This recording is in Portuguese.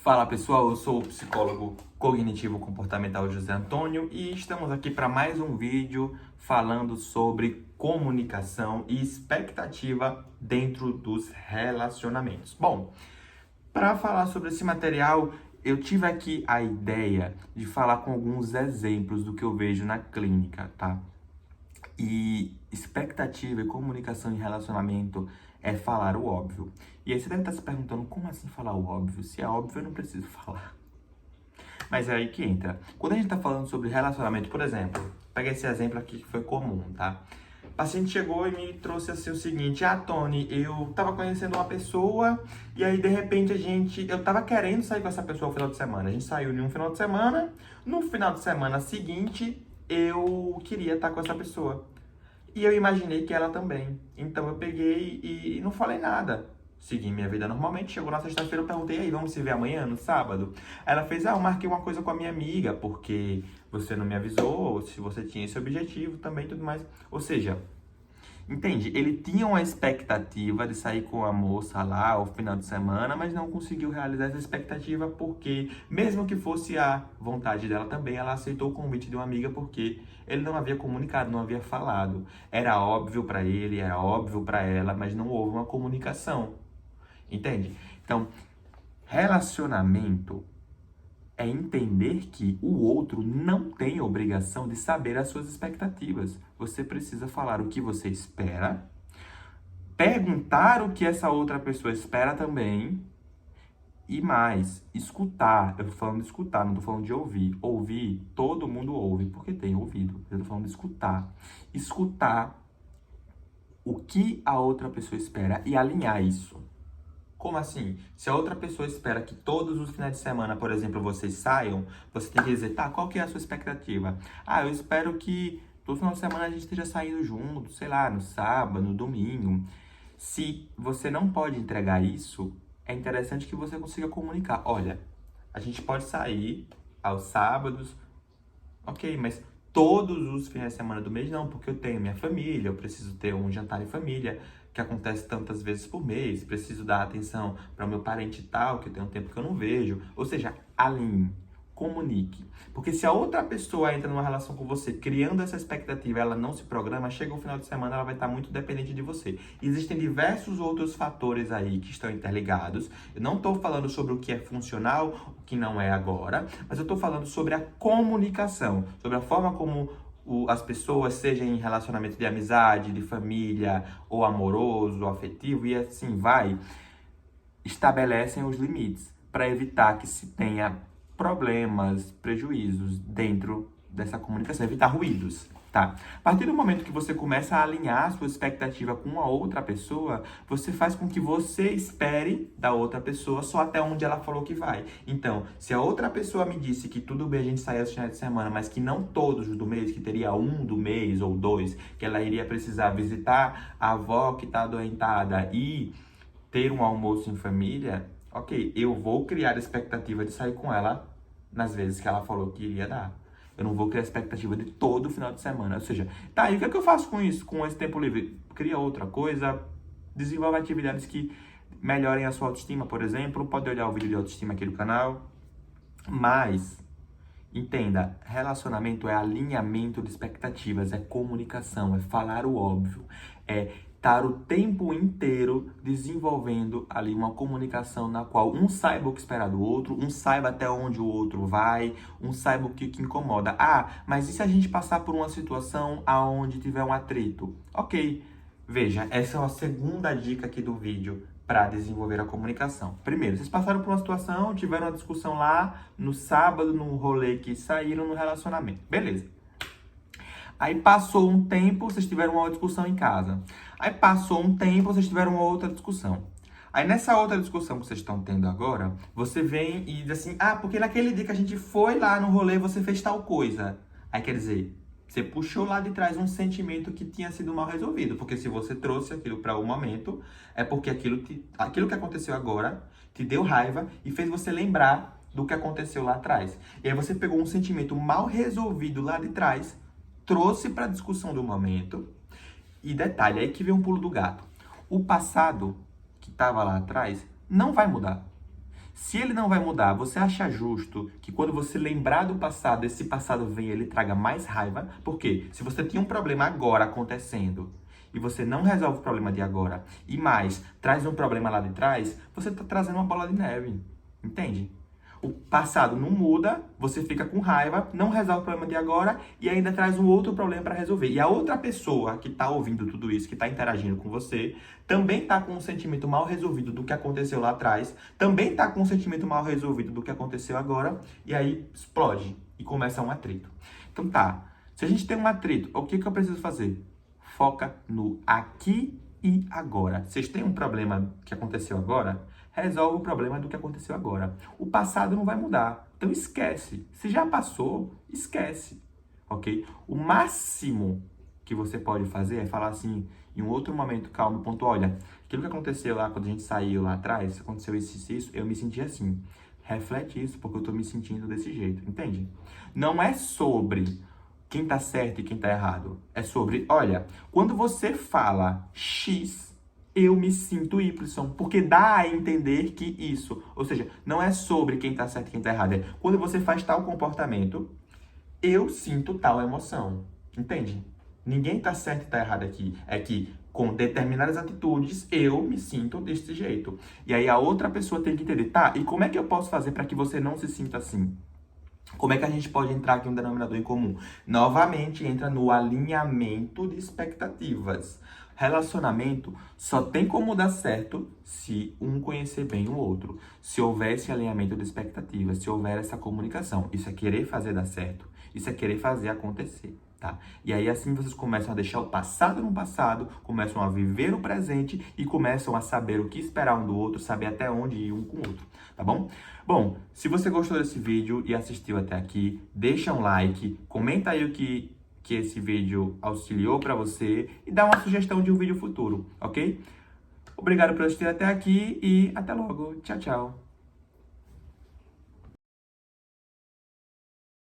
Fala pessoal, eu sou o psicólogo cognitivo comportamental José Antônio e estamos aqui para mais um vídeo falando sobre comunicação e expectativa dentro dos relacionamentos. Bom, para falar sobre esse material, eu tive aqui a ideia de falar com alguns exemplos do que eu vejo na clínica, tá? E expectativa e comunicação em relacionamento é falar o óbvio. E aí você deve estar se perguntando, como assim falar o óbvio? Se é óbvio, eu não preciso falar. Mas é aí que entra. Quando a gente tá falando sobre relacionamento, por exemplo, pega esse exemplo aqui que foi comum, tá? O paciente chegou e me trouxe assim o seguinte: Tony, eu tava conhecendo uma pessoa e aí de repente eu tava querendo sair com essa pessoa no final de semana. A gente saiu em um final de semana, no final de semana seguinte eu queria estar com essa pessoa. E eu imaginei que ela também. Então eu peguei e não falei nada. Segui minha vida normalmente. Chegou na sexta-feira, eu perguntei, e aí, vamos se ver amanhã, no sábado? Ela fez, eu marquei uma coisa com a minha amiga, porque você não me avisou, se você tinha esse objetivo também e tudo mais. Ou seja, entende? Ele tinha uma expectativa de sair com a moça lá ao final de semana, mas não conseguiu realizar essa expectativa porque, mesmo que fosse a vontade dela também, ela aceitou o convite de uma amiga porque ele não havia comunicado, não havia falado. Era óbvio para ele, era óbvio para ela, mas não houve uma comunicação. Entende? Então, relacionamento é entender que o outro não tem obrigação de saber as suas expectativas. Você precisa falar o que você espera, perguntar o que essa outra pessoa espera também, e mais, escutar. Eu tô falando de escutar, não tô falando de ouvir. Ouvir, todo mundo ouve, porque tem ouvido. Eu tô falando de escutar. Escutar o que a outra pessoa espera e alinhar isso. Como assim? Se a outra pessoa espera que todos os finais de semana, por exemplo, vocês saiam, você tem que dizer, tá, qual que é a sua expectativa? Ah, eu espero que todo final de semana a gente esteja saindo junto, sei lá, no sábado, no domingo. Se você não pode entregar isso, é interessante que você consiga comunicar. Olha, a gente pode sair aos sábados, ok, mas todos os finais de semana do mês não, porque eu tenho minha família, eu preciso ter um jantar em família, que acontece tantas vezes por mês, preciso dar atenção para o meu parente e tal, que tem um tempo que eu não vejo. Ou seja, alinhe, comunique. Porque se a outra pessoa entra numa relação com você, criando essa expectativa, ela não se programa, chega o final de semana, ela vai estar muito dependente de você. Existem diversos outros fatores aí que estão interligados. Eu não estou falando sobre o que é funcional, o que não é agora, mas eu estou falando sobre a comunicação, sobre a forma como as pessoas, seja em relacionamento de amizade, de família, ou amoroso, ou afetivo, e assim vai, estabelecem os limites para evitar que se tenha problemas, prejuízos dentro dessa comunicação, evitar ruídos, tá? A partir do momento que você começa a alinhar a sua expectativa com a outra pessoa, você faz com que você espere da outra pessoa só até onde ela falou que vai. Então, se a outra pessoa me disse que tudo bem a gente sair aos finais de semana, mas que não todos os do mês, que teria um do mês ou dois, que ela iria precisar visitar a avó que está adoentada e ter um almoço em família, ok, eu vou criar a expectativa de sair com ela nas vezes que ela falou que iria dar. Eu não vou criar a expectativa de todo final de semana. Ou seja, tá, e o que é que eu faço com isso, com esse tempo livre? Cria outra coisa, desenvolve atividades que melhorem a sua autoestima, por exemplo. Pode olhar o vídeo de autoestima aqui do canal. Mas, entenda, relacionamento é alinhamento de expectativas, é comunicação, é falar o óbvio, é estar o tempo inteiro desenvolvendo ali uma comunicação na qual um saiba o que esperar do outro, um saiba até onde o outro vai, um saiba o que incomoda. Ah, mas e se a gente passar por uma situação aonde tiver um atrito? Ok, veja, essa é a segunda dica aqui do vídeo para desenvolver a comunicação. Primeiro, vocês passaram por uma situação, tiveram uma discussão lá no sábado, no rolê que saíram no relacionamento. Beleza. Aí passou um tempo, vocês tiveram uma discussão em casa. Aí passou um tempo, vocês tiveram uma outra discussão. Aí nessa outra discussão que vocês estão tendo agora, você vem e diz assim, ah, porque naquele dia que a gente foi lá no rolê, você fez tal coisa. Aí quer dizer, você puxou lá de trás um sentimento que tinha sido mal resolvido. Porque se você trouxe aquilo para o momento, é porque aquilo que aconteceu agora te deu raiva e fez você lembrar do que aconteceu lá atrás. E aí você pegou um sentimento mal resolvido lá de trás, trouxe para a discussão do momento. E detalhe, aí que vem um pulo do gato. O passado que estava lá atrás não vai mudar. Se ele não vai mudar, você acha justo que quando você lembrar do passado, esse passado venha e ele traga mais raiva? Porque se você tinha um problema agora acontecendo e você não resolve o problema de agora e mais traz um problema lá de trás, você está trazendo uma bola de neve. Entende? O passado não muda, você fica com raiva, não resolve o problema de agora e ainda traz um outro problema para resolver. E a outra pessoa que está ouvindo tudo isso, que está interagindo com você, também está com um sentimento mal resolvido do que aconteceu lá atrás, também está com um sentimento mal resolvido do que aconteceu agora, e aí explode e começa um atrito. Então tá, se a gente tem um atrito, o que eu preciso fazer? Foca no aqui e agora. Vocês têm um problema que aconteceu agora? Resolve o problema do que aconteceu agora. O passado não vai mudar. Então esquece. Se já passou, esquece. Ok? O máximo que você pode fazer é falar assim, em um outro momento, calmo, ponto, olha, aquilo que aconteceu lá quando a gente saiu lá atrás, aconteceu isso, eu me senti assim. Reflete isso, porque eu tô me sentindo desse jeito, entende? Não é sobre quem tá certo e quem tá errado. É sobre, olha, quando você fala X, eu me sinto Y, porque dá a entender que isso, ou seja, não é sobre quem tá certo e quem tá errado, é quando você faz tal comportamento, eu sinto tal emoção, entende? Ninguém tá certo e tá errado aqui, é que com determinadas atitudes eu me sinto desse jeito. E aí a outra pessoa tem que entender, tá, e como é que eu posso fazer para que você não se sinta assim? Como é que a gente pode entrar aqui em um denominador em comum? Novamente, entra no alinhamento de expectativas. Relacionamento só tem como dar certo se um conhecer bem o outro. Se houver esse alinhamento de expectativas, se houver essa comunicação. Isso é querer fazer dar certo. Isso é querer fazer acontecer, tá? E aí assim vocês começam a deixar o passado no passado, começam a viver o presente e começam a saber o que esperar um do outro, saber até onde ir um com o outro, tá bom? Bom, se você gostou desse vídeo e assistiu até aqui, deixa um like, comenta aí o que esse vídeo auxiliou para você e dá uma sugestão de um vídeo futuro, ok? Obrigado por assistir até aqui e até logo. Tchau, tchau.